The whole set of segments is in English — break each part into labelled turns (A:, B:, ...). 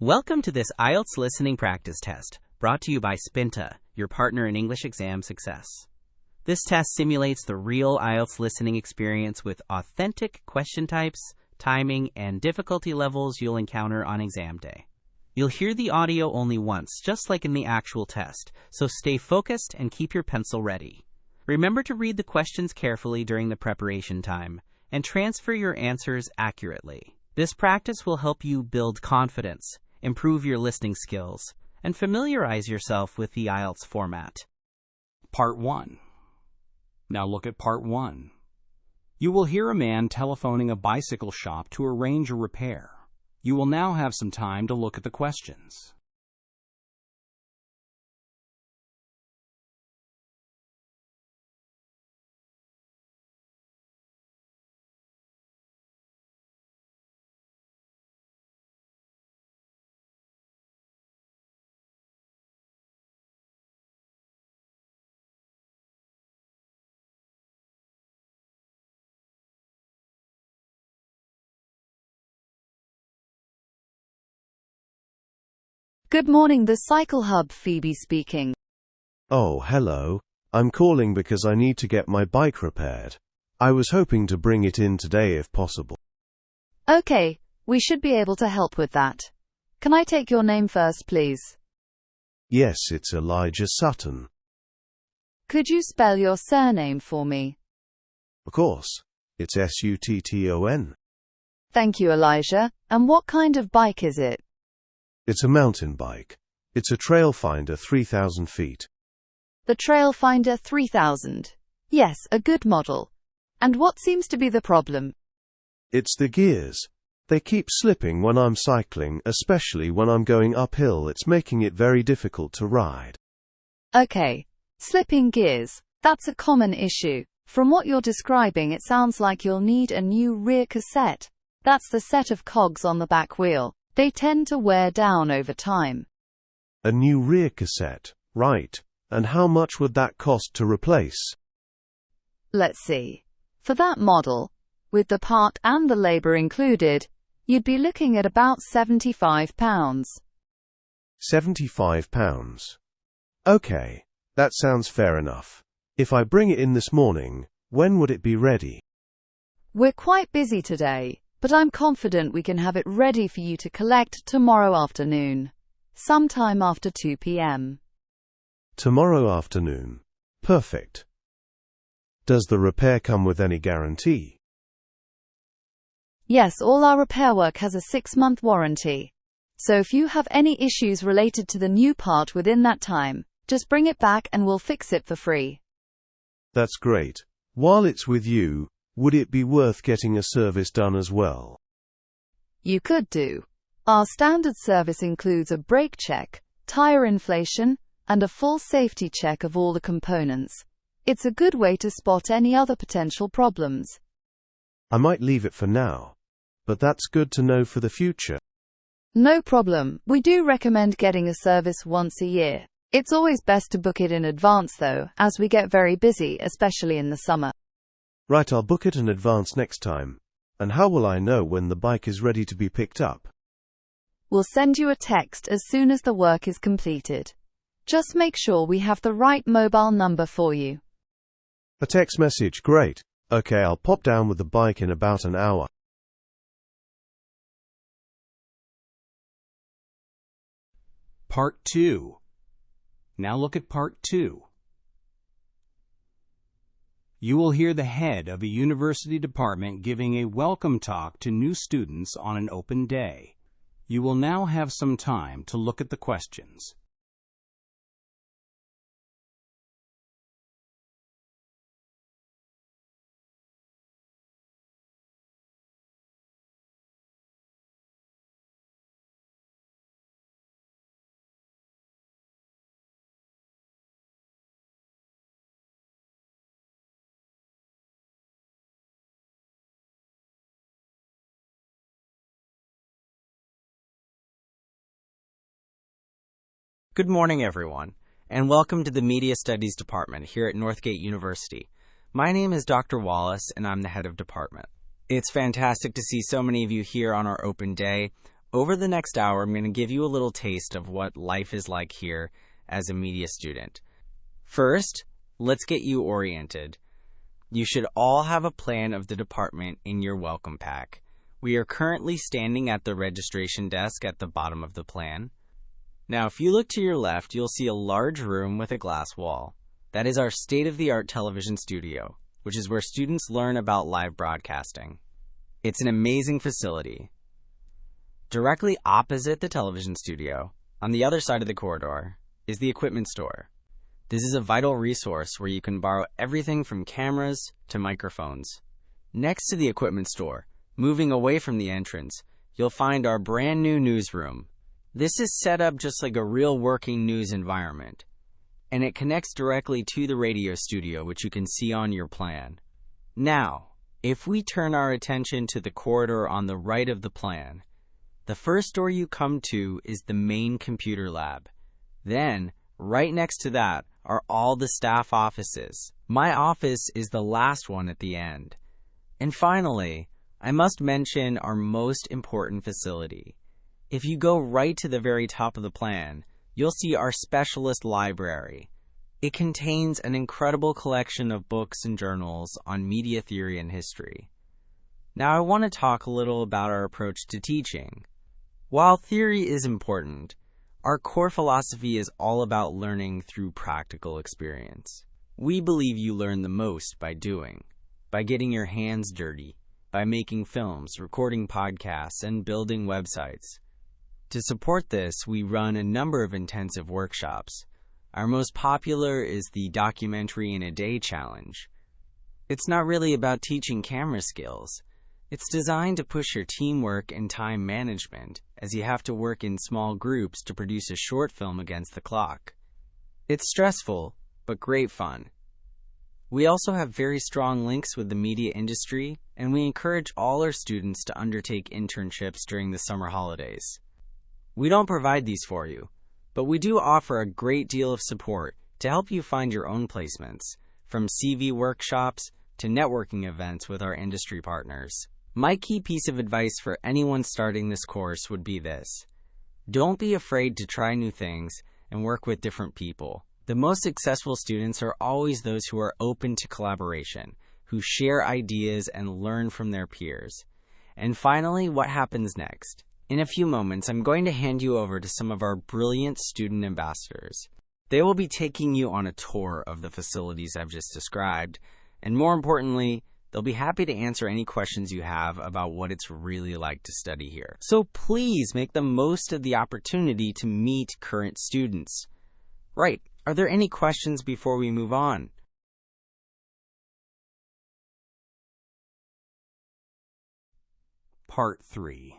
A: Welcome to this IELTS Listening Practice Test, brought to you by Spinta, your partner in English exam success. This test simulates the real IELTS listening experience with authentic question types, timing, and difficulty levels you'll encounter on exam day. You'll hear the audio only once, just like in the actual test, so stay focused and keep your pencil ready. Remember to read the questions carefully during the preparation time, and transfer your answers accurately. This practice will help you build confidence, improve your listening skills, and familiarize yourself with the IELTS format.
B: Part 1. Now look at Part 1. You will hear a man telephoning a bicycle shop to arrange a repair. You will now have some time to look at the questions.
C: Good morning, the Cycle Hub, Phoebe speaking.
D: Oh, hello. I'm calling because I need to get my bike repaired. I was hoping to bring it in today if possible.
C: Okay, we should be able to help with that. Can I take your name first, please?
D: Yes, it's Elijah Sutton.
C: Could you spell your surname for me?
D: Of course. It's Sutton.
C: Thank you, Elijah. And what kind of bike is it?
D: It's a mountain bike. It's a Trailfinder 3000 feet.
C: The Trailfinder 3000. Yes, a good model. And what seems to be the problem?
D: It's the gears. They keep slipping when I'm cycling, especially when I'm going uphill. It's making it very difficult to ride.
C: Okay. Slipping gears. That's a common issue. From what you're describing, it sounds like you'll need a new rear cassette. That's the set of cogs on the back wheel. They tend to wear down over time.
D: A new rear cassette, right. And how much would that cost to replace?
C: Let's see. For that model, with the part and the labor included, you'd be looking at about £75.
D: £75. Okay, that sounds fair enough. If I bring it in this morning, when would it be ready?
C: We're quite busy today, but I'm confident we can have it ready for you to collect tomorrow afternoon, sometime after 2 p.m.
D: Tomorrow afternoon. Perfect. Does the repair come with any guarantee?
C: Yes, all our repair work has a 6-month warranty. So if you have any issues related to the new part within that time, just bring it back and we'll fix it for free.
D: That's great. While it's with you, would it be worth getting a service done as well?
C: You could do. Our standard service includes a brake check, tire inflation, and a full safety check of all the components. It's a good way to spot any other potential problems.
D: I might leave it for now, but that's good to know for the future.
C: No problem. We do recommend getting a service once a year. It's always best to book it in advance though, as we get very busy, especially in the summer.
D: Right, I'll book it in advance next time. And how will I know when the bike is ready to be picked up?
C: We'll send you a text as soon as the work is completed. Just make sure we have the right mobile number for you.
D: A text message, great. Okay, I'll pop down with the bike in about an hour.
B: Part 2. Now look at Part 2. You will hear the head of a university department giving a welcome talk to new students on an open day. You will now have some time to look at the questions.
A: Good morning, everyone, and welcome to the Media Studies Department here at Northgate University. My name is Dr. Wallace, and I'm the head of department. It's fantastic to see so many of you here on our open day. Over the next hour, I'm going to give you a little taste of what life is like here as a media student. First, let's get you oriented. You should all have a plan of the department in your welcome pack. We are currently standing at the registration desk at the bottom of the plan. Now, if you look to your left, you'll see a large room with a glass wall. That is our state-of-the-art television studio, which is where students learn about live broadcasting. It's an amazing facility. Directly opposite the television studio, on the other side of the corridor, is the equipment store. This is a vital resource where you can borrow everything from cameras to microphones. Next to the equipment store, moving away from the entrance, you'll find our brand new newsroom. This is set up just like a real working news environment, and it connects directly to the radio studio, which you can see on your plan. Now, if we turn our attention to the corridor on the right of the plan, the first door you come to is the main computer lab. Then, right next to that are all the staff offices. My office is the last one at the end. And finally, I must mention our most important facility. If you go right to the very top of the plan, you'll see our specialist library. It contains an incredible collection of books and journals on media theory and history. Now, I want to talk a little about our approach to teaching. While theory is important, our core philosophy is all about learning through practical experience. We believe you learn the most by doing, by getting your hands dirty, by making films, recording podcasts, and building websites. To support this, we run a number of intensive workshops. Our most popular is the Documentary in a Day Challenge. It's not really about teaching camera skills. It's designed to push your teamwork and time management, as you have to work in small groups to produce a short film against the clock. It's stressful, but great fun. We also have very strong links with the media industry, and we encourage all our students to undertake internships during the summer holidays. We don't provide these for you, but we do offer a great deal of support to help you find your own placements, from CV workshops to networking events with our industry partners. My key piece of advice for anyone starting this course would be this: don't be afraid to try new things and work with different people. The most successful students are always those who are open to collaboration, who share ideas and learn from their peers. And finally, what happens next? In a few moments, I'm going to hand you over to some of our brilliant student ambassadors. They will be taking you on a tour of the facilities I've just described, and more importantly, they'll be happy to answer any questions you have about what it's really like to study here. So please make the most of the opportunity to meet current students. Right, are there any questions before we move on?
B: Part 3.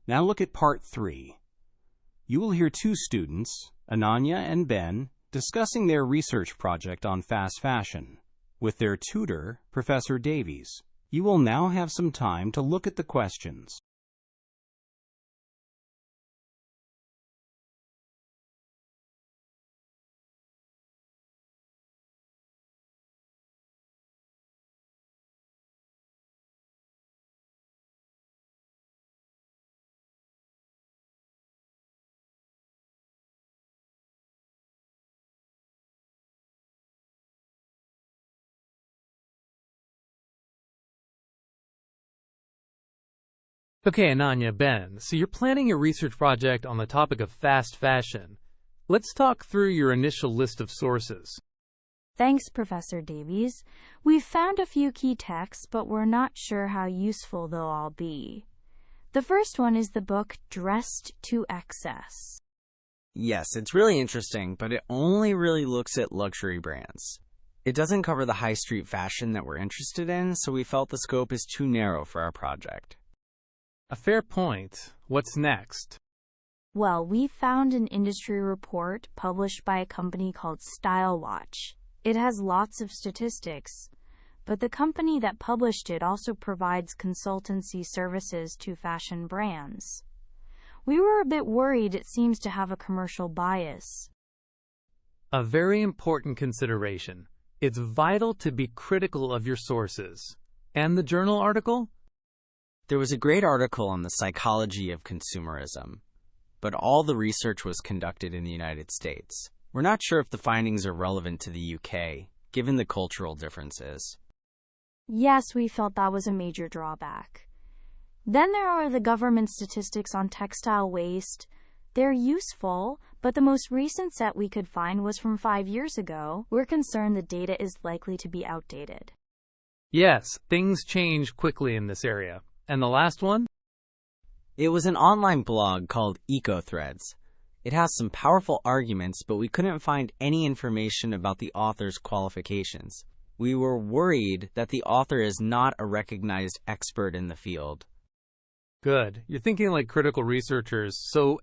B: Now look at Part 3. You will hear two students, Ananya and Ben, discussing their research project on fast fashion with their tutor, Professor Davies. You will now have some time to look at the questions.
E: Okay, Ananya, Ben, so you're planning a research project on the topic of fast fashion. Let's talk through your initial list of sources.
F: Thanks, Professor Davies. We've found a few key texts, but we're not sure how useful they'll all be. The first one is the book Dressed to Excess.
A: Yes, it's really interesting, but it only really looks at luxury brands. It doesn't cover the high street fashion that we're interested in, so we felt the scope is too narrow for our project.
E: A fair point. What's next?
F: Well, we found an industry report published by a company called Style Watch. It has lots of statistics, but the company that published it also provides consultancy services to fashion brands. We were a bit worried it seems to have a commercial bias.
E: A very important consideration. It's vital to be critical of your sources. And the journal article?
A: There was a great article on the psychology of consumerism, but all the research was conducted in the United States. We're not sure if the findings are relevant to the UK, given the cultural differences.
F: Yes, we felt that was a major drawback. Then there are the government statistics on textile waste. They're useful, but the most recent set we could find was from 5 years ago. We're concerned the data is likely to be outdated.
E: Yes, things change quickly in this area. And the last one?
A: It was an online blog called EcoThreads. It has some powerful arguments, but we couldn't find any information about the author's qualifications. We were worried that the author is not a recognized expert in the field.
E: Good. You're thinking like critical researchers. So,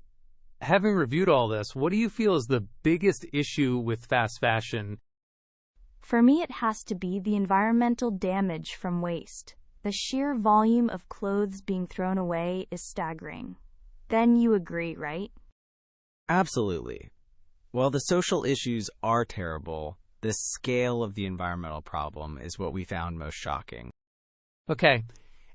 E: having reviewed all this, what do you feel is the biggest issue with fast fashion?
F: For me, it has to be the environmental damage from waste. The sheer volume of clothes being thrown away is staggering. Then you agree, right?
A: Absolutely. While the social issues are terrible, the scale of the environmental problem is what we found most shocking.
E: Okay,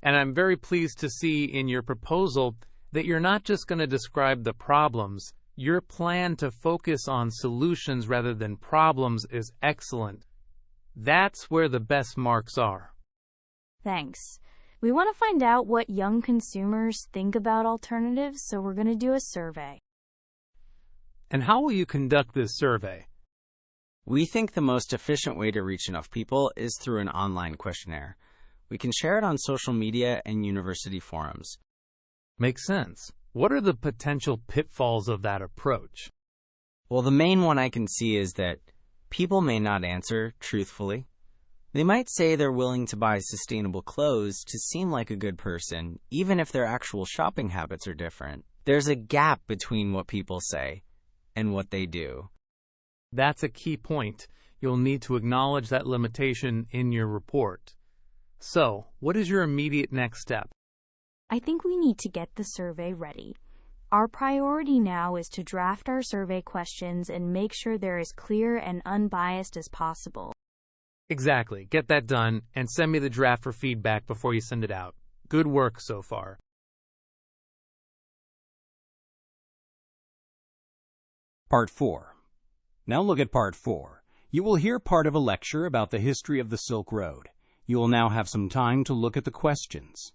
E: and I'm very pleased to see in your proposal that you're not just going to describe the problems. Your plan to focus on solutions rather than problems is excellent. That's where the best marks are.
F: Thanks. We want to find out what young consumers think about alternatives, so we're going to do a survey.
E: And how will you conduct this survey?
A: We think the most efficient way to reach enough people is through an online questionnaire. We can share it on social media and university forums.
E: Makes sense. What are the potential pitfalls of that approach?
A: Well, the main one I can see is that people may not answer truthfully. They might say they're willing to buy sustainable clothes to seem like a good person, even if their actual shopping habits are different. There's a gap between what people say and what they do.
E: That's a key point. You'll need to acknowledge that limitation in your report. So, what is your immediate next step?
F: I think we need to get the survey ready. Our priority now is to draft our survey questions and make sure they're as clear and unbiased as possible.
E: Exactly. Get that done and send me the draft for feedback before you send it out. Good work so far.
B: Part 4. Now look at Part 4. You will hear part of a lecture about the history of the Silk Road. You will now have some time to look at the questions.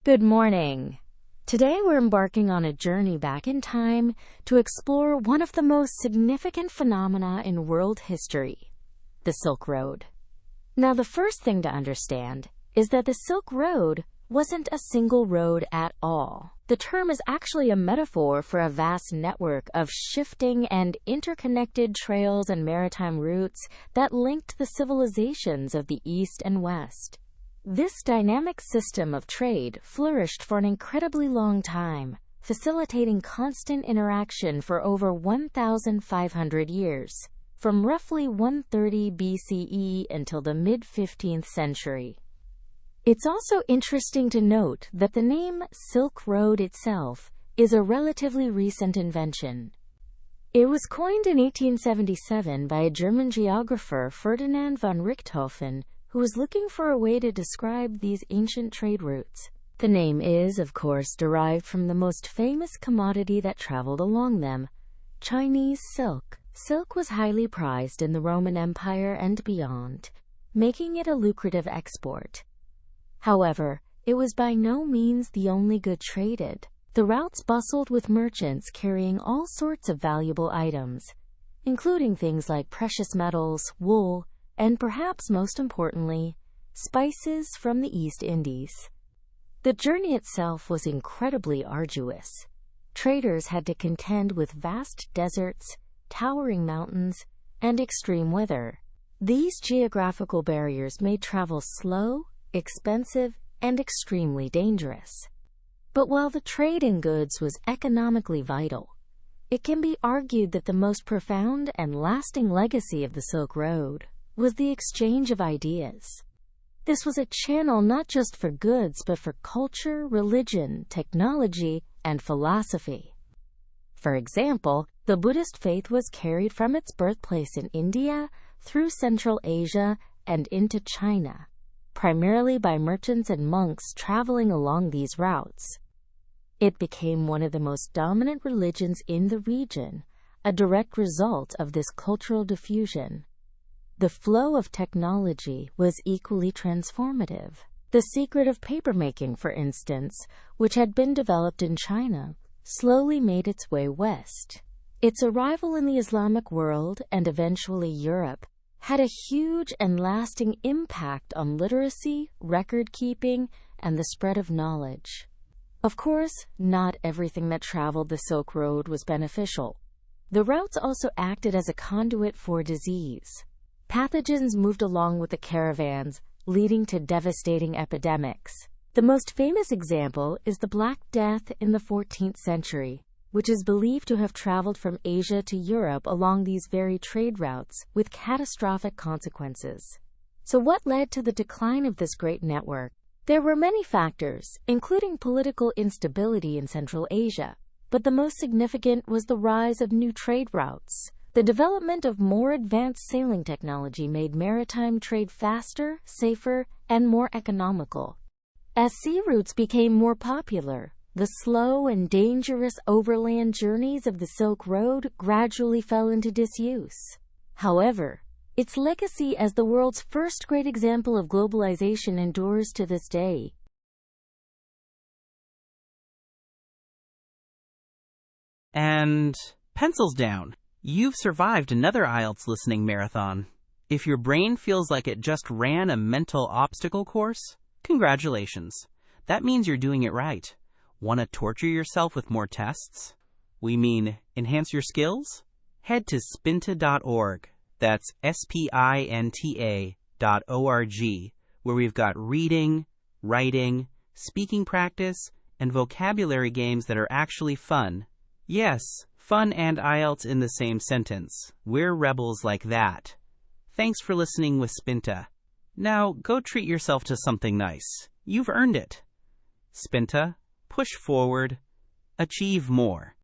G: Good morning. Today we're embarking on a journey back in time to explore one of the most significant phenomena in world history, the Silk Road. Now, the first thing to understand is that the Silk Road wasn't a single road at all. The term is actually a metaphor for a vast network of shifting and interconnected trails and maritime routes that linked the civilizations of the East and West. This dynamic system of trade flourished for an incredibly long time, facilitating constant interaction for over 1,500 years, from roughly 130 BCE until the mid-15th century. It's also interesting to note that the name Silk Road itself is a relatively recent invention. It was coined in 1877 by a German geographer, Ferdinand von Richthofen, who was looking for a way to describe these ancient trade routes. The name is, of course, derived from the most famous commodity that traveled along them, Chinese silk. Silk was highly prized in the Roman Empire and beyond, making it a lucrative export. However, it was by no means the only good traded. The routes bustled with merchants carrying all sorts of valuable items, including things like precious metals, wool, and perhaps most importantly, spices from the East Indies. The journey itself was incredibly arduous. Traders had to contend with vast deserts, towering mountains, and extreme weather. These geographical barriers made travel slow, expensive, and extremely dangerous. But while the trade in goods was economically vital, it can be argued that the most profound and lasting legacy of the Silk Road was the exchange of ideas. This was a channel not just for goods, but for culture, religion, technology, and philosophy. For example, the Buddhist faith was carried from its birthplace in India through Central Asia and into China, primarily by merchants and monks traveling along these routes. It became one of the most dominant religions in the region, a direct result of this cultural diffusion. The flow of technology was equally transformative. The secret of papermaking, for instance, which had been developed in China, slowly made its way west. Its arrival in the Islamic world, and eventually Europe, had a huge and lasting impact on literacy, record-keeping, and the spread of knowledge. Of course, not everything that traveled the Silk Road was beneficial. The routes also acted as a conduit for disease. Pathogens moved along with the caravans, leading to devastating epidemics. The most famous example is the Black Death in the 14th century, which is believed to have traveled from Asia to Europe along these very trade routes with catastrophic consequences. So what led to the decline of this great network? There were many factors, including political instability in Central Asia, but the most significant was the rise of new trade routes. The development of more advanced sailing technology made maritime trade faster, safer, and more economical. As sea routes became more popular, the slow and dangerous overland journeys of the Silk Road gradually fell into disuse. However, its legacy as the world's first great example of globalization endures to this day.
A: And pencils down. You've survived another IELTS listening marathon. If your brain feels like it just ran a mental obstacle course, congratulations. That means you're doing it right. Want to torture yourself with more tests? We mean enhance your skills? Head to Spinta.org. That's SPINTA.org, where we've got reading, writing, speaking practice, and vocabulary games that are actually fun. Yes, fun and IELTS in the same sentence. We're rebels like that. Thanks for listening with Spinta. Now go treat yourself to something nice. You've earned it. Spinta, push forward, achieve more.